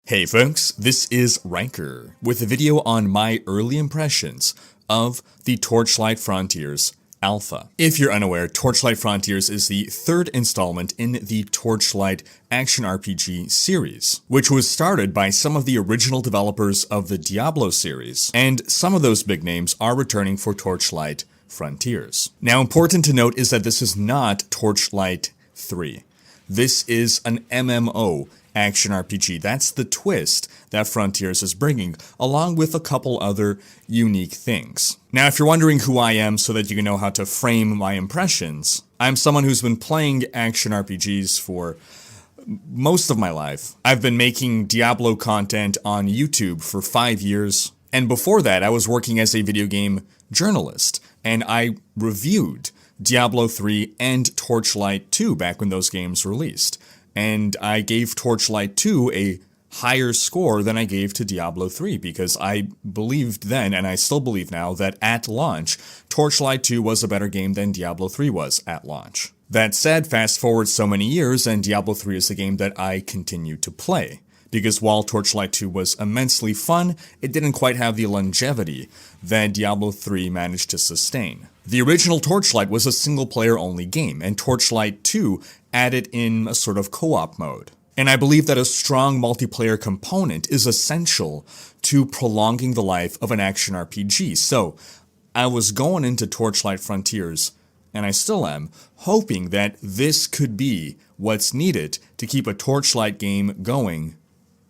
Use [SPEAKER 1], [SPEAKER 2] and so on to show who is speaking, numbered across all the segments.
[SPEAKER 1] Hey folks, this is Rhykker with a video on my early impressions of the Torchlight Frontiers Alpha. If you're unaware, Torchlight Frontiers is the third installment in the Torchlight action RPG series, which was started by some of the original developers of the Diablo series, and some of those big names are returning for Torchlight Frontiers. Now, important to note is that this is not Torchlight 3. This is an MMO action RPG. That's the twist that Frontiers is bringing, along with a couple other unique things. Now, if you're wondering who I am so that you can know how to frame my impressions, I'm someone who's been playing action RPGs for most of my life. I've been making Diablo content on YouTube for 5 years, and before that I was working as a video game journalist, and I reviewed Diablo 3 and Torchlight 2 back when those games released. And I gave Torchlight 2 a higher score than I gave to Diablo 3 because I believed then, and I still believe now, that at launch, Torchlight 2 was a better game than Diablo 3 was at launch. That said, fast forward so many years, and Diablo 3 is the game that I continue to play. Because while Torchlight 2 was immensely fun, it didn't quite have the longevity that Diablo 3 managed to sustain. The original Torchlight was a single-player only game, and Torchlight 2 added in a sort of co-op mode. And I believe that a strong multiplayer component is essential to prolonging the life of an action RPG. So, I was going into Torchlight Frontiers, and I still am, hoping that this could be what's needed to keep a Torchlight game going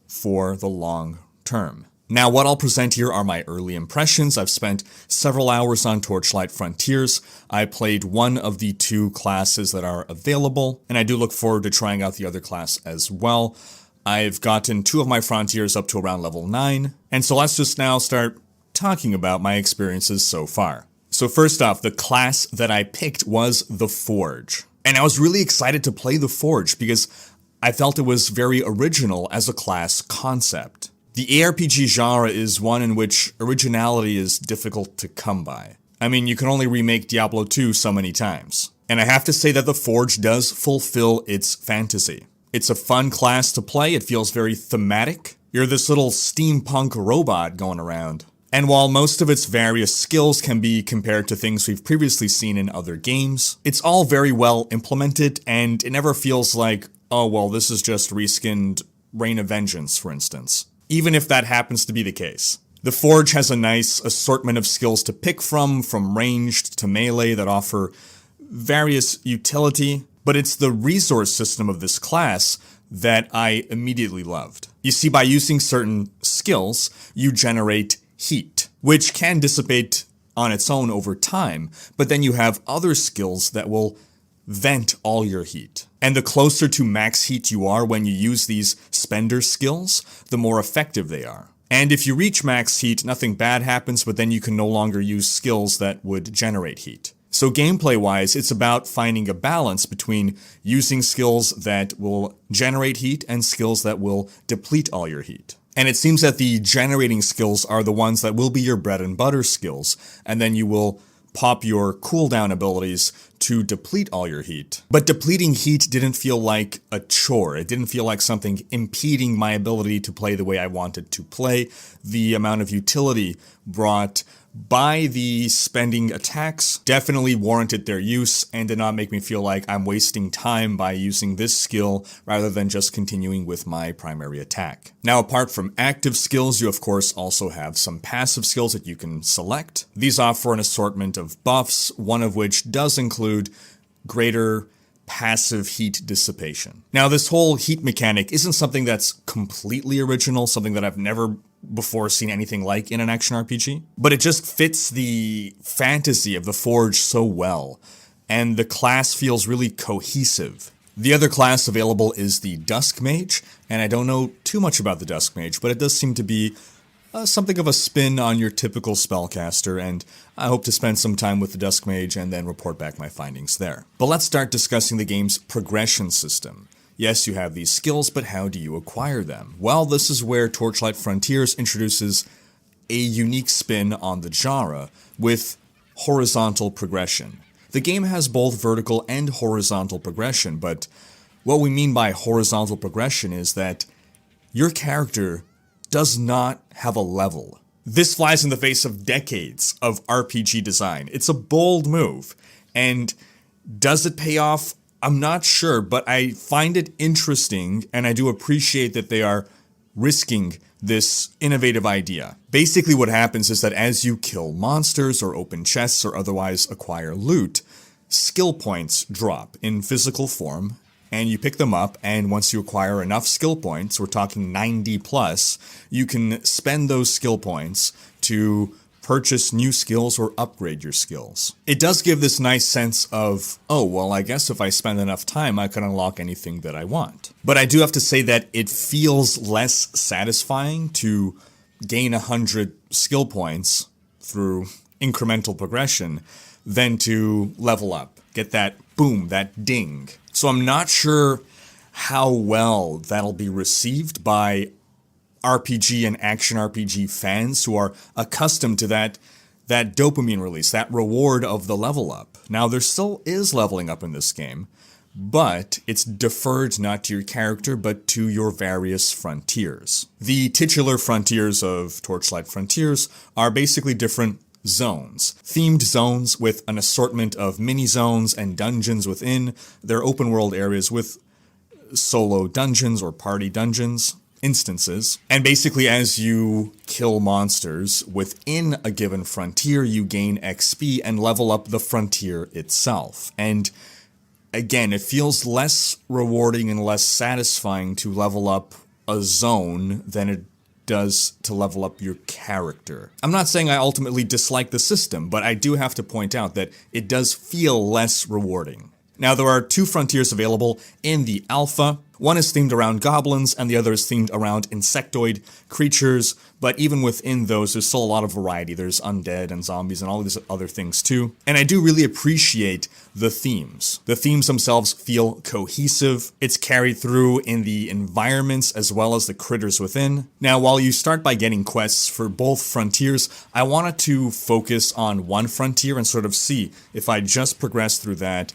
[SPEAKER 1] for the long term. Now, what I'll present here are my early impressions. I've spent several hours on Torchlight Frontiers. I played one of the 2 classes that are available, and I do look forward to trying out the other class as well. I've gotten 2 of my Frontiers up to around level 9, and so let's just now start talking about my experiences so far. So first off, the class that I picked was the Forge. And I was really excited to play the Forge because I felt it was very original as a class concept. The aRPG genre is one in which originality is difficult to come by. I mean, you can only remake Diablo 2 so many times. And I have to say that the Forge does fulfill its fantasy. It's a fun class to play, it feels very thematic. You're this little steampunk robot going around. And while most of its various skills can be compared to things we've previously seen in other games, it's all very well implemented, and it never feels like, oh well, this is just reskinned Reign of Vengeance, for instance. Even if that happens to be the case. The Forge has a nice assortment of skills to pick from ranged to melee that offer various utility, but it's the resource system of this class that I immediately loved. You see, by using certain skills, you generate heat, which can dissipate on its own over time, but then you have other skills that will vent all your heat. And the closer to max heat you are when you use these spender skills, the more effective they are. And if you reach max heat, nothing bad happens, but then you can no longer use skills that would generate heat. So gameplay-wise, it's about finding a balance between using skills that will generate heat and skills that will deplete all your heat. And it seems that the generating skills are the ones that will be your bread and butter skills, and then you will pop your cooldown abilities to deplete all your heat. But depleting heat didn't feel like a chore. It didn't feel like something impeding my ability to play the way I wanted to play. The amount of utility brought by the spending attacks definitely warranted their use and did not make me feel like I'm wasting time by using this skill rather than just continuing with my primary attack. Now, apart from active skills, you of course also have some passive skills that you can select. These offer an assortment of buffs, one of which does include greater passive heat dissipation. Now, this whole heat mechanic isn't something that's completely original, something that I've never before seen anything like in an action RPG, but it just fits the fantasy of the Forge so well, and the class feels really cohesive. The other class available is the Dusk Mage, and I don't know too much about the Dusk Mage, but it does seem to be something of a spin on your typical spellcaster, and I hope to spend some time with the Dusk Mage and then report back my findings there. But let's start discussing the game's progression system. Yes, you have these skills, but how do you acquire them? Well, this is where Torchlight Frontiers introduces a unique spin on the genre with horizontal progression. The game has both vertical and horizontal progression, but what we mean by horizontal progression is that your character does not have a level. This flies in the face of decades of RPG design. It's a bold move, and does it pay off? I'm not sure, but I find it interesting, and I do appreciate that they are risking this innovative idea. Basically what happens is that as you kill monsters or open chests or otherwise acquire loot, skill points drop in physical form, and you pick them up, and once you acquire enough skill points, we're talking 90 plus, you can spend those skill points to purchase new skills or upgrade your skills. It does give this nice sense of, oh, well, I guess if I spend enough time, I can unlock anything that I want. But I do have to say that it feels less satisfying to gain 100 skill points through incremental progression than to level up, get that boom, that ding. So I'm not sure how well that'll be received by RPG and action RPG fans who are accustomed to that dopamine release, that reward of the level up. Now, there still is leveling up in this game, but it's deferred not to your character, but to your various frontiers. The titular frontiers of Torchlight Frontiers are basically different zones. Themed zones with an assortment of mini-zones and dungeons within. They're open-world areas with solo dungeons or party dungeons instances. And basically, as you kill monsters within a given frontier, you gain XP and level up the frontier itself. And again, it feels less rewarding and less satisfying to level up a zone than it does to level up your character. I'm not saying I ultimately dislike the system, but I do have to point out that it does feel less rewarding. Now, there are 2 frontiers available in the alpha. One is themed around goblins, and the other is themed around insectoid creatures, but even within those, there's still a lot of variety. There's undead and zombies and all of these other things too. And I do really appreciate the themes. The themes themselves feel cohesive. It's carried through in the environments as well as the critters within. Now, while you start by getting quests for both frontiers, I wanted to focus on one frontier and sort of see if I just progress through that,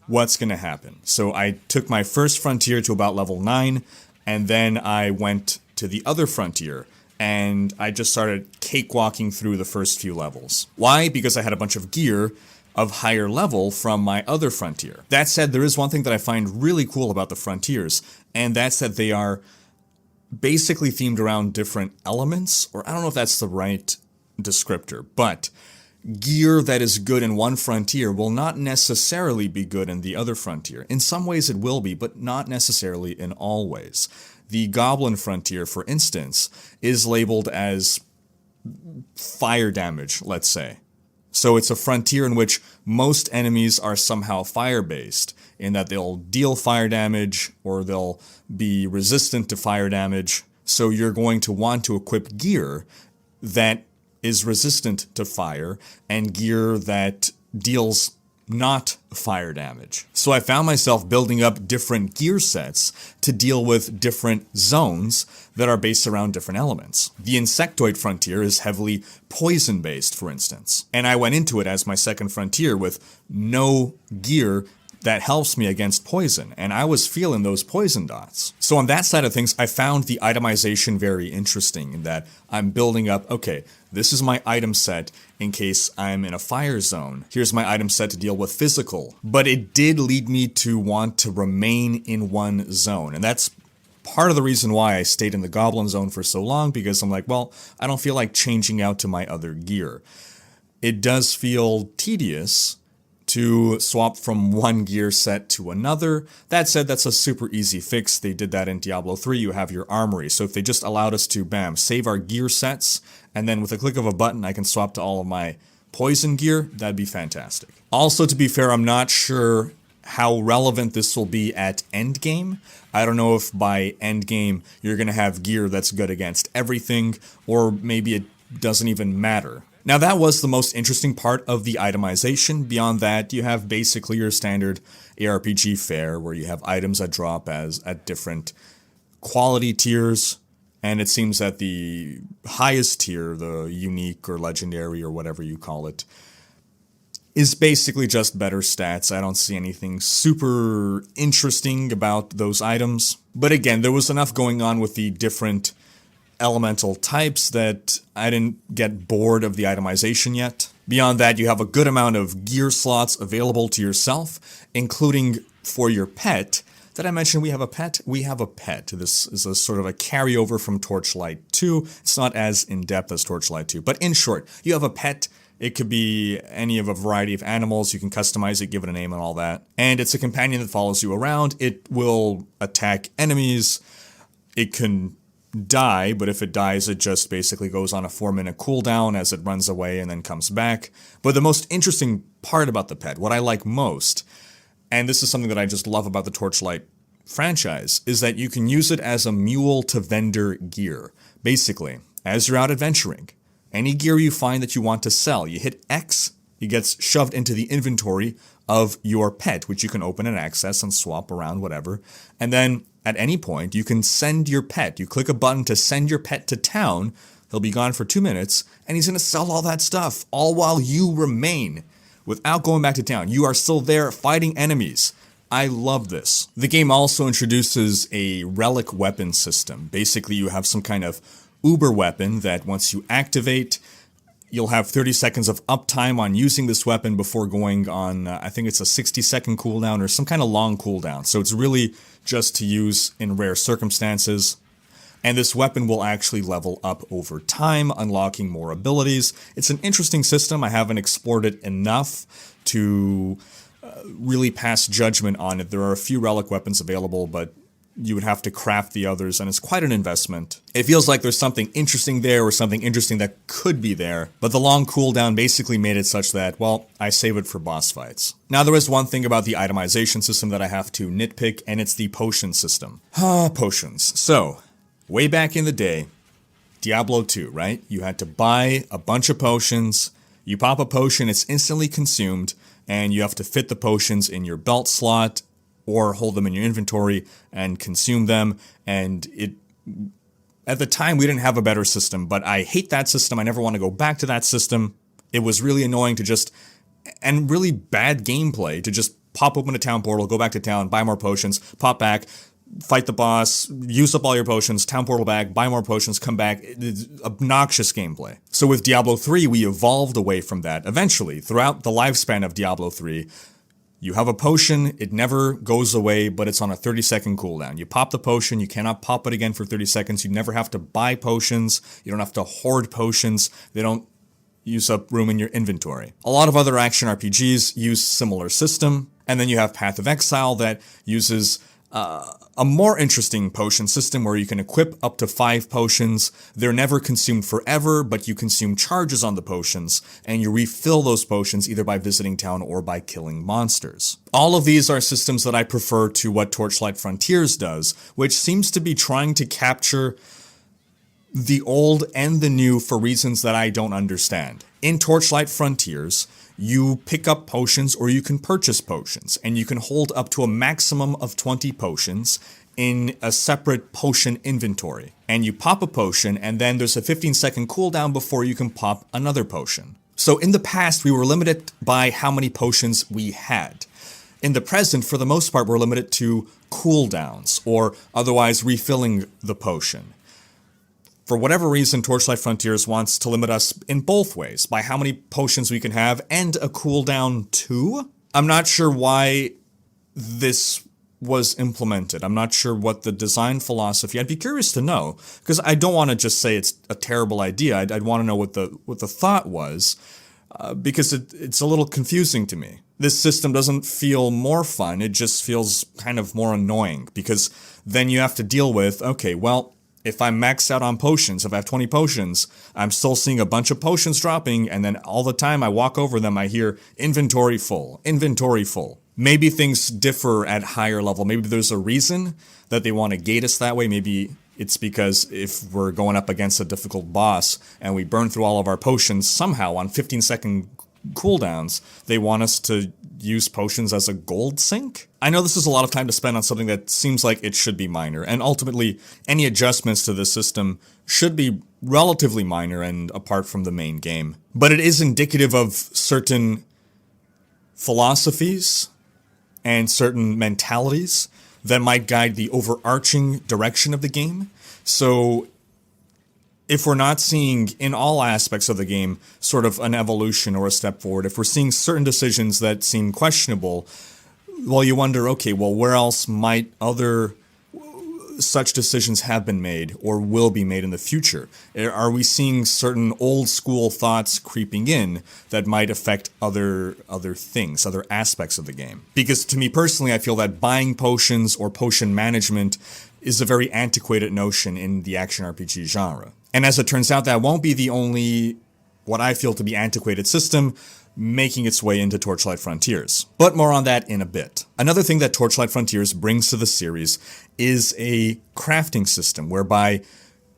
[SPEAKER 1] what's going to happen. So I took my first frontier to about level 9, and then I went to the other frontier, and I just started cakewalking through the first few levels. Why? Because I had a bunch of gear of higher level from my other frontier. That said, there is one thing that I find really cool about the frontiers, and that's that they are basically themed around different elements, or I don't know if that's the right descriptor, but gear that is good in one frontier will not necessarily be good in the other frontier. In some ways it will be, but not necessarily in all ways. The Goblin frontier, for instance, is labeled as fire damage, let's say. So it's a frontier in which most enemies are somehow fire-based, in that they'll deal fire damage or they'll be resistant to fire damage. So you're going to want to equip gear that is resistant to fire and gear that deals not fire damage. So I found myself building up different gear sets to deal with different zones that are based around different elements. The insectoid frontier is heavily poison based, for instance, and I went into it as my second frontier with no gear that helps me against poison, and I was feeling those poison dots. So on that side of things, I found the itemization very interesting in that I'm building up, okay, this is my item set in case I'm in a fire zone. Here's my item set to deal with physical. But it did lead me to want to remain in one zone, and that's part of the reason why I stayed in the Goblin zone for so long, because I'm like, well, I don't feel like changing out to my other gear. It does feel tedious to swap from one gear set to another. That said, that's a super easy fix. They did that in Diablo 3. You have your armory. So if they just allowed us to, bam, save our gear sets, and then with a click of a button, I can swap to all of my poison gear, that'd be fantastic. Also, to be fair, I'm not sure how relevant this will be at endgame. I don't know if by endgame you're going to have gear that's good against everything, or maybe it doesn't even matter. Now, that was the most interesting part of the itemization. Beyond that, you have basically your standard aRPG fare, where you have items that drop at different quality tiers, and it seems that the highest tier, the unique or legendary or whatever you call it, is basically just better stats. I don't see anything super interesting about those items. But again, there was enough going on with the different elemental types that I didn't get bored of the itemization yet. Beyond that, you have a good amount of gear slots available to yourself, including for your pet. Did I mention we have a pet? We have a pet. This is a sort of a carryover from Torchlight 2. It's not as in-depth as Torchlight 2, but in short, you have a pet. It could be any of a variety of animals. You can customize it, give it a name and all that. And it's a companion that follows you around. It will attack enemies. It can die, but if it dies, it just basically goes on a 4-minute cooldown as it runs away and then comes back. But the most interesting part about the pet, what I like most, and this is something that I just love about the Torchlight franchise, is that you can use it as a mule to vendor gear. Basically, as you're out adventuring, any gear you find that you want to sell, you hit X, it gets shoved into the inventory of your pet, which you can open and access and swap around, whatever. And then at any point, you can send your pet. You click a button to send your pet to town. He'll be gone for 2 minutes, and he's going to sell all that stuff, all while you remain without going back to town. You are still there fighting enemies. I love this. The game also introduces a relic weapon system. Basically, you have some kind of uber weapon that once you activate, you'll have 30 seconds of uptime on using this weapon before going on, I think it's a 60-second cooldown or some kind of long cooldown. So it's really just to use in rare circumstances. And this weapon will actually level up over time, unlocking more abilities. It's an interesting system. I haven't explored it enough to really pass judgment on it. There are a few relic weapons available, but you would have to craft the others, and it's quite an investment. It feels like there's something interesting there or something interesting that could be there, but the long cooldown basically made it such that, well, I save it for boss fights. Now, there is one thing about the itemization system that I have to nitpick, and it's the potion system. Potions. So, way back in the day, Diablo 2, right? You had to buy a bunch of potions, you pop a potion, it's instantly consumed, and you have to fit the potions in your belt slot, or hold them in your inventory and consume them, and at the time we didn't have a better system, but I hate that system. I never want to go back to that system. It was really annoying to just, and really bad gameplay, to just pop open a town portal, go back to town, buy more potions, pop back, fight the boss, use up all your potions, town portal back, buy more potions, come back. It's obnoxious gameplay. So with Diablo 3, we evolved away from that eventually. Throughout the lifespan of Diablo 3, you have a potion, it never goes away, but it's on a 30-second cooldown. You pop the potion, you cannot pop it again for 30 seconds. You never have to buy potions. You don't have to hoard potions. They don't use up room in your inventory. A lot of other action RPGs use similar system. And then you have Path of Exile that uses a more interesting potion system where you can equip up to 5 potions. They're never consumed forever, but you consume charges on the potions, and you refill those potions either by visiting town or by killing monsters. All of these are systems that I prefer to what Torchlight Frontiers does, which seems to be trying to capture the old and the new for reasons that I don't understand. In Torchlight Frontiers, you pick up potions or you can purchase potions, and you can hold up to a maximum of 20 potions in a separate potion inventory. And you pop a potion, and then there's a 15-second cooldown before you can pop another potion. So in the past, we were limited by how many potions we had. In the present, for the most part, we're limited to cooldowns, or otherwise refilling the potion. For whatever reason, Torchlight Frontiers wants to limit us in both ways, by how many potions we can have, and a cooldown too? I'm not sure why this was implemented. I'm not sure what the design philosophy. I'd be curious to know, because I don't want to just say it's a terrible idea. I'd want to know what the thought was, because it's a little confusing to me. This system doesn't feel more fun, it just feels kind of more annoying, because then you have to deal with, okay, well, if I'm maxed out on potions, if I have 20 potions, I'm still seeing a bunch of potions dropping, and then all the time I walk over them, I hear inventory full, inventory full. Maybe things differ at higher level. Maybe there's a reason that they want to gate us that way. Maybe it's because if we're going up against a difficult boss and we burn through all of our potions somehow on 15-second cooldowns, they want us to use potions as a gold sink? I know this is a lot of time to spend on something that seems like it should be minor, and ultimately, any adjustments to this system should be relatively minor and apart from the main game. But it is indicative of certain philosophies and certain mentalities that might guide the overarching direction of the game. So if we're not seeing in all aspects of the game sort of an evolution or a step forward, if we're seeing certain decisions that seem questionable, well, you wonder, okay, well, where else might other such decisions have been made or will be made in the future? Are we seeing certain old school thoughts creeping in that might affect other things, other aspects of the game? Because to me personally, I feel that buying potions or potion management is a very antiquated notion in the action RPG genre. And as it turns out, that won't be the only, what I feel to be antiquated system making its way into Torchlight Frontiers. But more on that in a bit. Another thing that Torchlight Frontiers brings to the series is a crafting system whereby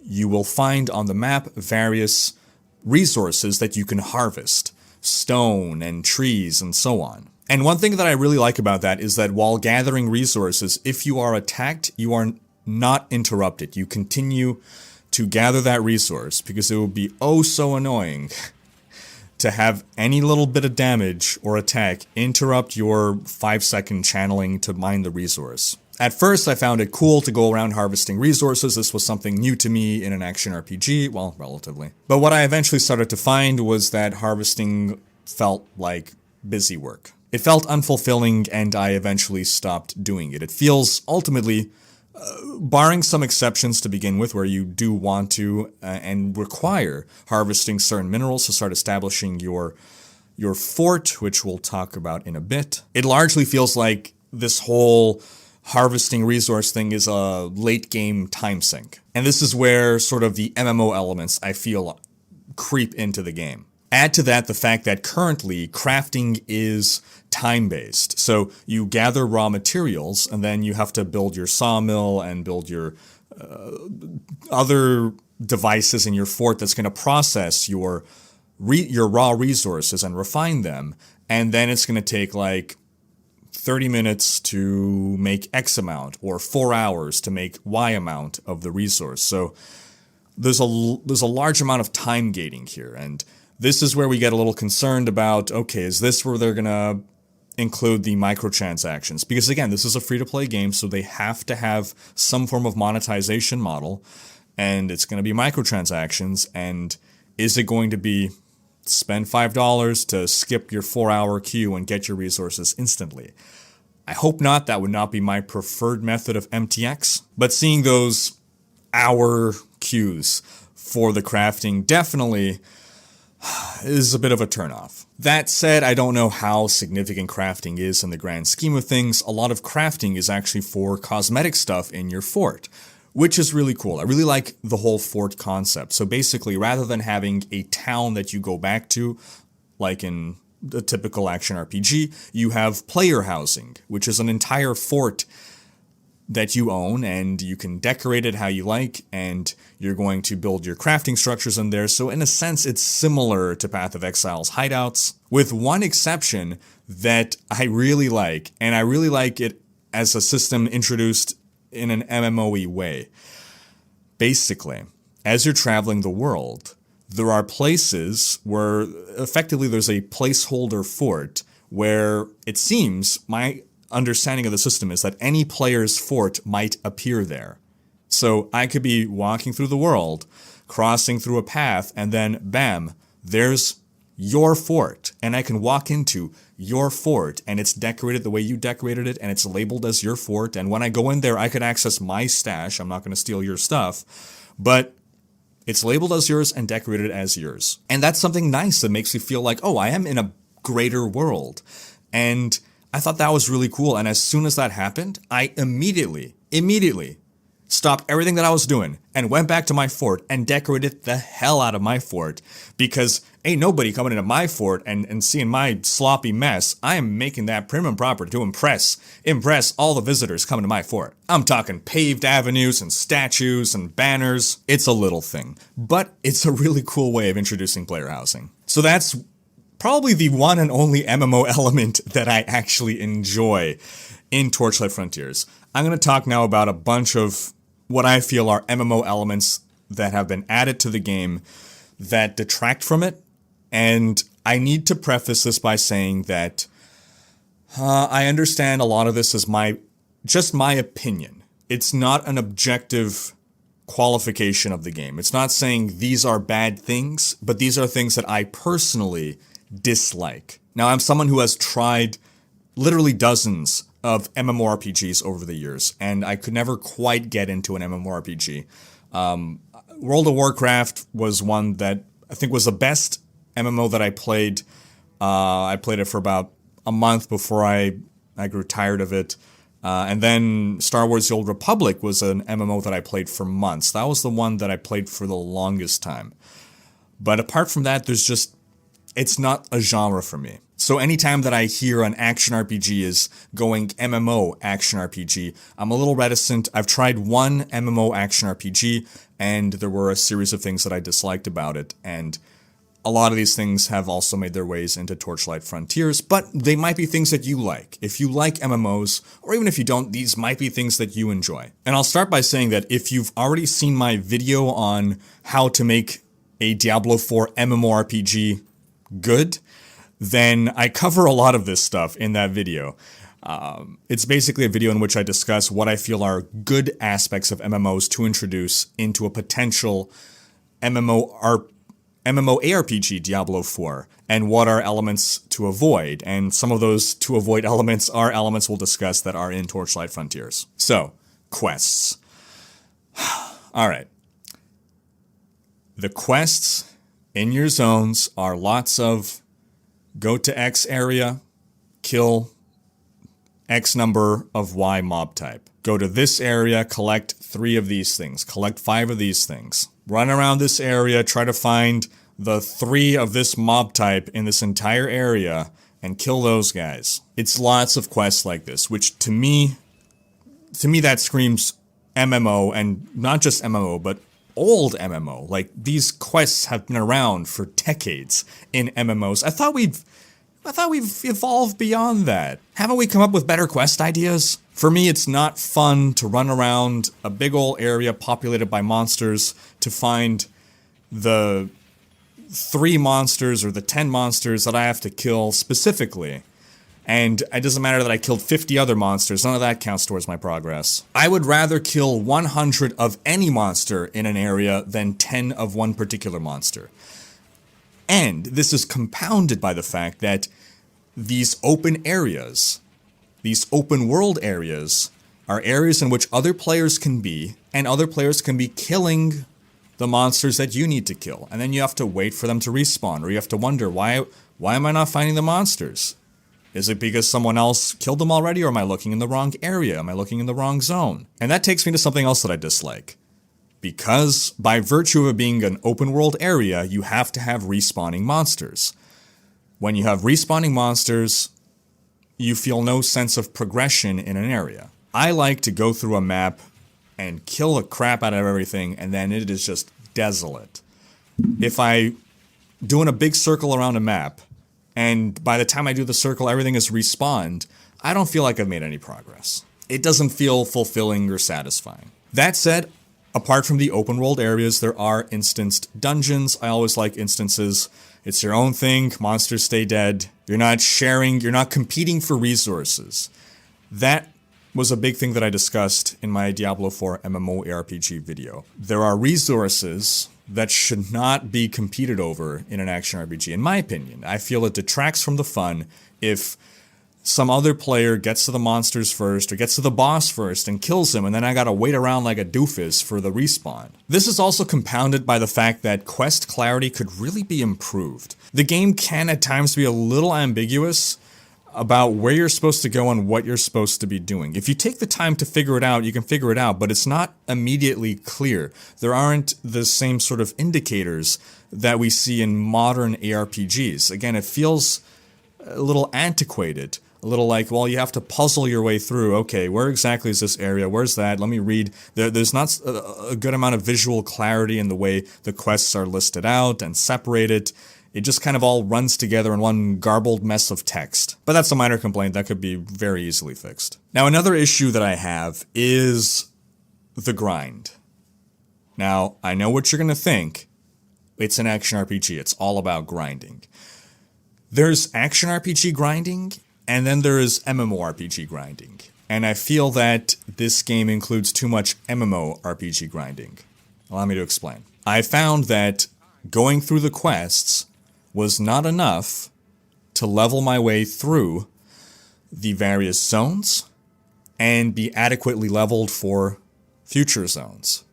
[SPEAKER 1] you will find on the map various resources that you can harvest. Stone and trees and so on. And one thing that I really like about that is that while gathering resources, if you are attacked, you are not interrupted. You continue to gather that resource because it would be oh so annoying to have any little bit of damage or attack interrupt your 5-second channeling to mine the resource. At first, I found it cool to go around harvesting resources. This was something new to me in an action RPG, well, relatively. But what I eventually started to find was that harvesting felt like busy work. It felt unfulfilling, and I eventually stopped doing it. It feels ultimately, barring some exceptions to begin with, where you do want to and require harvesting certain minerals to start establishing your fort, which we'll talk about in a bit. It largely feels like this whole harvesting resource thing is a late game time sink. And this is where sort of the MMO elements, I feel, creep into the game. Add to that the fact that currently crafting is time-based. So you gather raw materials and then you have to build your sawmill and build your other devices in your fort that's going to process your raw resources and refine them. And then it's going to take like 30 minutes to make X amount or 4 hours to make Y amount of the resource. So there's a large amount of time gating here. And this is where we get a little concerned about, okay, is this where they're going to include the microtransactions? Because again, this is a free-to-play game, so they have to have some form of monetization model, and it's going to be microtransactions, and is it going to be spend $5 to skip your 4-hour queue and get your resources instantly? I hope not. That would not be my preferred method of MTX, but seeing those hour queues for the crafting definitely is a bit of a turnoff. That said, I don't know how significant crafting is in the grand scheme of things. A lot of crafting is actually for cosmetic stuff in your fort, which is really cool. I really like the whole fort concept. So basically, rather than having a town that you go back to, like in a typical action RPG, you have player housing, which is an entire fort that you own, and you can decorate it how you like, and you're going to build your crafting structures in there. So in a sense, it's similar to Path of Exile's hideouts, with one exception that I really like, and I really like it as a system introduced in an MMO-y way. Basically, as you're traveling the world, there are places where effectively there's a placeholder fort where it seems, my understanding of the system is that any player's fort might appear there. So I could be walking through the world, crossing through a path, and then bam, there's your fort, and I can walk into your fort, and it's decorated the way you decorated it, and it's labeled as your fort, and when I go in there, I can access my stash. I'm not going to steal your stuff, but it's labeled as yours and decorated as yours. And that's something nice that makes me feel like, oh, I am in a greater world. And I thought that was really cool, and as soon as that happened, I immediately stopped everything that I was doing and went back to my fort and decorated the hell out of my fort, because ain't nobody coming into my fort and seeing my sloppy mess. I am making that prim and proper to impress all the visitors coming to my fort. I'm talking paved avenues and statues and banners. It's a little thing, but it's a really cool way of introducing player housing. So that's probably the one and only MMO element that I actually enjoy in Torchlight Frontiers. I'm going to talk now about a bunch of what I feel are MMO elements that have been added to the game that detract from it. And I need to preface this by saying that I understand a lot of this is just my opinion. It's not an objective qualification of the game. It's not saying these are bad things, but these are things that I personally dislike. Now, I'm someone who has tried literally dozens of MMORPGs over the years, and I could never quite get into an MMORPG. World of Warcraft was one that I think was the best MMO that I played. I played it for about a month before I grew tired of it. And then Star Wars The Old Republic was an MMO that I played for months. That was the one that I played for the longest time. But apart from that, it's not a genre for me. So anytime that I hear an action RPG is going MMO action RPG, I'm a little reticent. I've tried one MMO action RPG, and there were a series of things that I disliked about it, and a lot of these things have also made their ways into Torchlight Frontiers, but they might be things that you like. If you like MMOs, or even if you don't, these might be things that you enjoy. And I'll start by saying that if you've already seen my video on how to make a Diablo 4 MMORPG good, then I cover a lot of this stuff in that video. It's basically a video in which I discuss what I feel are good aspects of MMOs to introduce into a potential MMOARPG Diablo 4, and what are elements to avoid, and some of those to avoid elements are elements we'll discuss that are in Torchlight Frontiers. So, quests. Alright. The quests in your zones are lots of go to X area, kill X number of Y mob type. Go to this area, collect 3 of these things, collect 5 of these things. Run around this area, try to find the 3 of this mob type in this entire area, and kill those guys. It's lots of quests like this, which to me that screams MMO, and not just MMO, but old MMO. Like, these quests have been around for decades in MMOs. I thought we've evolved beyond that. Haven't we come up with better quest ideas? For me, it's not fun to run around a big old area populated by monsters to find the 3 monsters or the 10 monsters that I have to kill specifically. And it doesn't matter that I killed 50 other monsters, none of that counts towards my progress. I would rather kill 100 of any monster in an area than 10 of one particular monster. And this is compounded by the fact that these open areas, these open world areas, are areas in which other players can be, and other players can be killing the monsters that you need to kill. And then you have to wait for them to respawn, or you have to wonder, why am I not finding the monsters? Is it because someone else killed them already, or am I looking in the wrong area? Am I looking in the wrong zone? And that takes me to something else that I dislike. Because by virtue of it being an open world area, you have to have respawning monsters. When you have respawning monsters, you feel no sense of progression in an area. I like to go through a map and kill the crap out of everything, and then it is just desolate. If I doing a big circle around a map, and by the time I do the circle, everything is respawned, I don't feel like I've made any progress. It doesn't feel fulfilling or satisfying. That said, apart from the open world areas, there are instanced dungeons. I always like instances. It's your own thing, monsters stay dead. You're not sharing, you're not competing for resources. That was a big thing that I discussed in my Diablo 4 MMOARPG video. There are resources that should not be competed over in an action RPG, in my opinion. I feel it detracts from the fun if some other player gets to the monsters first, or gets to the boss first and kills him, and then I gotta wait around like a doofus for the respawn. This is also compounded by the fact that quest clarity could really be improved. The game can at times be a little ambiguous about where you're supposed to go and what you're supposed to be doing. If you take the time to figure it out, you can figure it out, but it's not immediately clear. There aren't the same sort of indicators that we see in modern ARPGs. Again, it feels a little antiquated. A little like, well, you have to puzzle your way through, okay, where exactly is this area? Where's that? Let me read. There's not a good amount of visual clarity in the way the quests are listed out and separated. It just kind of all runs together in one garbled mess of text. But that's a minor complaint that could be very easily fixed. Now, another issue that I have is the grind. Now, I know what you're going to think. It's an action RPG. It's all about grinding. There's action RPG grinding, And then there is MMORPG grinding. And I feel that this game includes too much MMORPG grinding. Allow me to explain. I found that going through the quests was not enough to level my way through the various zones and be adequately leveled for future zones.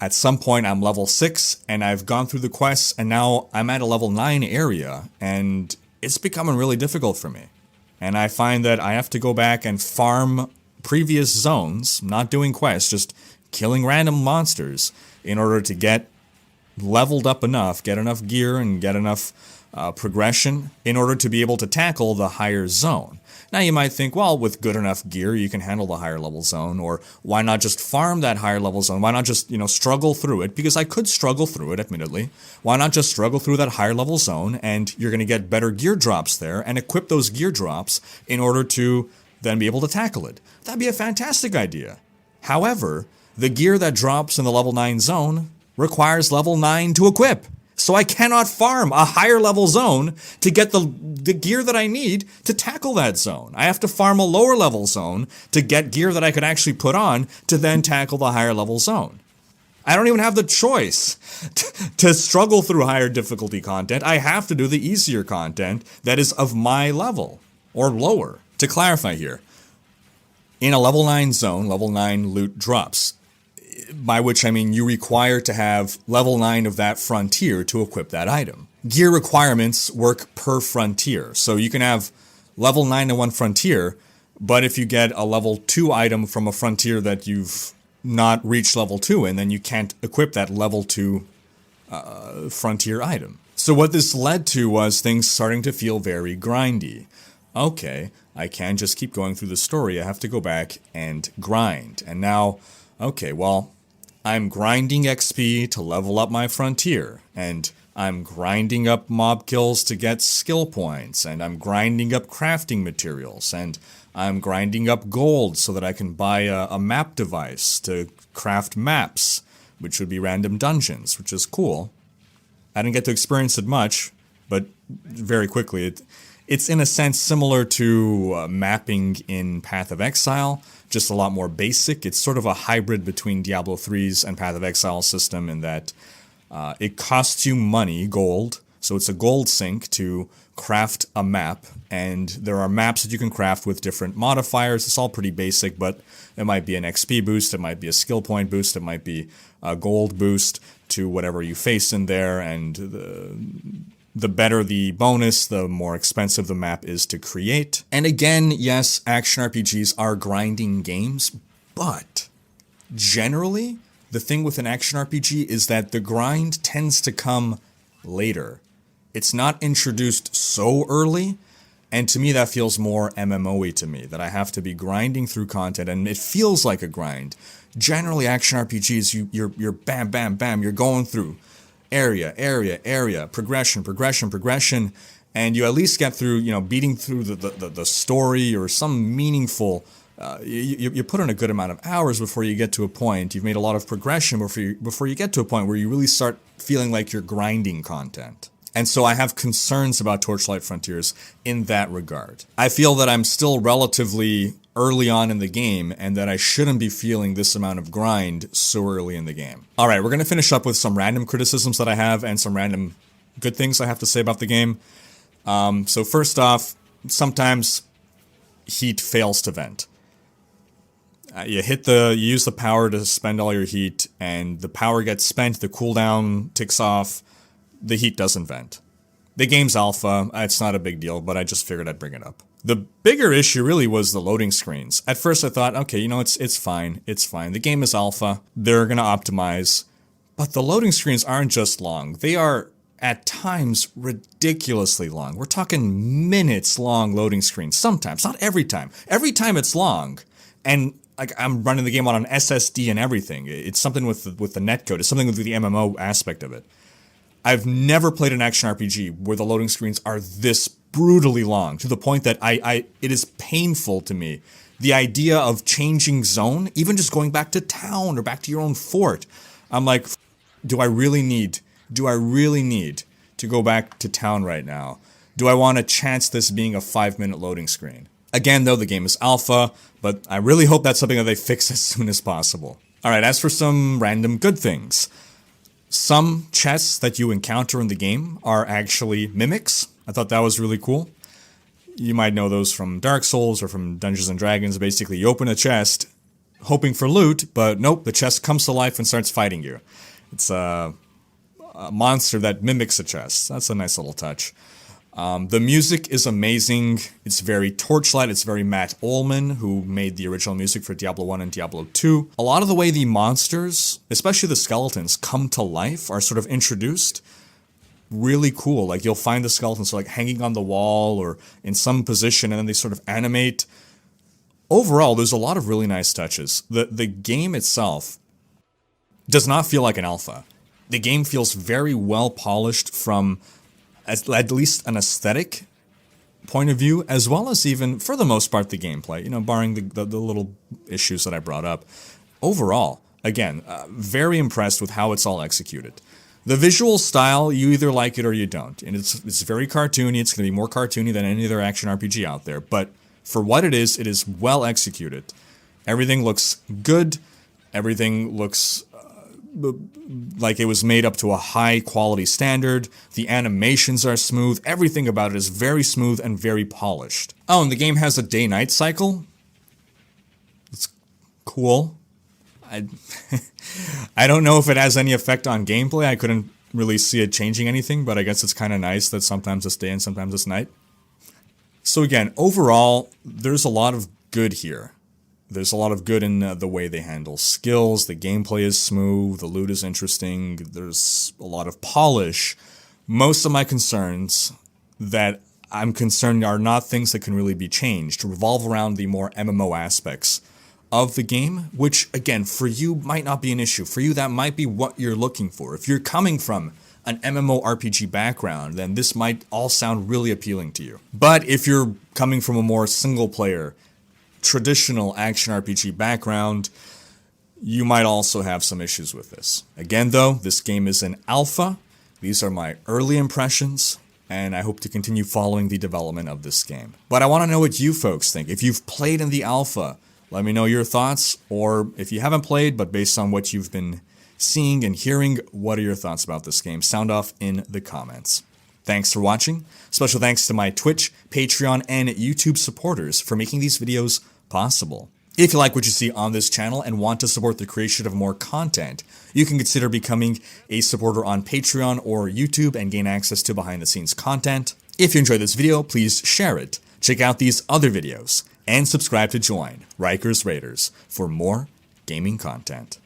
[SPEAKER 1] At some point I'm level 6 and I've gone through the quests and now I'm at a level 9 area and it's becoming really difficult for me. And I find that I have to go back and farm previous zones, not doing quests, just killing random monsters in order to get leveled up enough, get enough gear and get enough progression in order to be able to tackle the higher zone. Now you might think, well, with good enough gear you can handle the higher level zone, or why not just farm that higher level zone? Why not just, struggle through it? Because I could struggle through it, admittedly. Why not just struggle through that higher level zone and you're going to get better gear drops there and equip those gear drops in order to then be able to tackle it? That'd be a fantastic idea. However, the gear that drops in the level 9 zone requires level 9 to equip. So I cannot farm a higher level zone to get the gear that I need to tackle that zone. I have to farm a lower level zone to get gear that I could actually put on to then tackle the higher level zone. I don't even have the choice to struggle through higher difficulty content. I have to do the easier content that is of my level or lower. To clarify here, in a level 9 zone, level 9 loot drops, by which I mean you require to have level 9 of that frontier to equip that item. Gear requirements work per frontier, so you can have level 9 in one frontier, but if you get a level 2 item from a frontier that you've not reached level 2 in, then you can't equip that level 2 frontier item. So what this led to was things starting to feel very grindy. Okay, I can't just keep going through the story, I have to go back and grind. And now, okay, well, I'm grinding XP to level up my frontier, and I'm grinding up mob kills to get skill points, and I'm grinding up crafting materials, and I'm grinding up gold so that I can buy a map device to craft maps, which would be random dungeons, which is cool. I didn't get to experience it much, but very quickly, it's in a sense similar to mapping in Path of Exile, just a lot more basic. It's sort of a hybrid between Diablo 3's and Path of Exile system in that it costs you money, gold, so it's a gold sink to craft a map, and there are maps that you can craft with different modifiers. It's all pretty basic, but it might be an XP boost, it might be a skill point boost, it might be a gold boost to whatever you face in there, and the better the bonus, the more expensive the map is to create. And again, yes, action RPGs are grinding games, but generally, the thing with an action RPG is that the grind tends to come later. It's not introduced so early, and to me that feels more MMO-y to me, that I have to be grinding through content, and it feels like a grind. Generally, action RPGs, you're bam, bam, bam, you're going through area, progression, and you at least get through, beating through the story or some meaningful, you put in a good amount of hours before you get to a point, you've made a lot of progression before you get to a point where you really start feeling like you're grinding content. And so I have concerns about Torchlight Frontiers in that regard. I feel that I'm still relatively early on in the game, and that I shouldn't be feeling this amount of grind so early in the game. Alright, we're going to finish up with some random criticisms that I have, and some random good things I have to say about the game. So first off, sometimes heat fails to vent. You use the power to spend all your heat, and the power gets spent, the cooldown ticks off, the heat doesn't vent. The game's alpha, it's not a big deal, but I just figured I'd bring it up. The bigger issue really was the loading screens. At first I thought, okay, it's fine. The game is alpha, they're gonna optimize, but the loading screens aren't just long. They are, at times, ridiculously long. We're talking minutes long loading screens, sometimes, not every time. Every time it's long, and I'm running the game on an SSD and everything. It's something with the netcode, it's something with the MMO aspect of it. I've never played an action RPG where the loading screens are this brutally long, to the point that it is painful to me. The idea of changing zone, even just going back to town or back to your own fort, I'm like, do I really need to go back to town right now? Do I want to chance this being a 5-minute loading screen? Again, though, the game is alpha, but I really hope that's something that they fix as soon as possible. Alright, as for some random good things. Some chests that you encounter in the game are actually mimics. I thought that was really cool. You might know those from Dark Souls or from Dungeons & Dragons. Basically, you open a chest hoping for loot, but nope, the chest comes to life and starts fighting you. It's a monster that mimics a chest. That's a nice little touch. The music is amazing. It's very Torchlight. It's very Matt Ullman, who made the original music for Diablo 1 and Diablo 2. A lot of the way the monsters, especially the skeletons, come to life are sort of introduced. Really cool. Like, you'll find the skeletons like hanging on the wall or in some position, and then they sort of animate. Overall, there's a lot of really nice touches. The game itself does not feel like an alpha. The game feels very well polished from at least an aesthetic point of view, as well as even, for the most part, the gameplay, you know, barring the little issues that I brought up. Overall, again, very impressed with how it's all executed. The visual style, you either like it or you don't, and it's very cartoony. It's going to be more cartoony than any other action RPG out there, but for what it is well executed. Everything looks good, everything looks like it was made up to a high quality standard, the animations are smooth, everything about it is very smooth and very polished. Oh, and the game has a day-night cycle? It's cool. I don't know if it has any effect on gameplay. I couldn't really see it changing anything, but I guess it's kind of nice that sometimes it's day and sometimes it's night. So again, overall, there's a lot of good here. There's a lot of good in the way they handle skills, the gameplay is smooth, the loot is interesting, there's a lot of polish. Most of my concerns that I'm concerned are not things that can really be changed, revolve around the more MMO aspects of the game, which, again, for you might not be an issue. For you, that might be what you're looking for. If you're coming from an MMORPG background, then this might all sound really appealing to you. But if you're coming from a more single-player, traditional action RPG background, you might also have some issues with this. Again, though, this game is in alpha. These are my early impressions, and I hope to continue following the development of this game. But I want to know what you folks think. If you've played in the alpha, let me know your thoughts, or if you haven't played, but based on what you've been seeing and hearing, what are your thoughts about this game? Sound off in the comments. Thanks for watching. Special thanks to my Twitch, Patreon, and YouTube supporters for making these videos possible. If you like what you see on this channel and want to support the creation of more content, you can consider becoming a supporter on Patreon or YouTube and gain access to behind-the-scenes content. If you enjoyed this video, please share it, check out these other videos, and subscribe to join Rhykker's Raiders for more gaming content.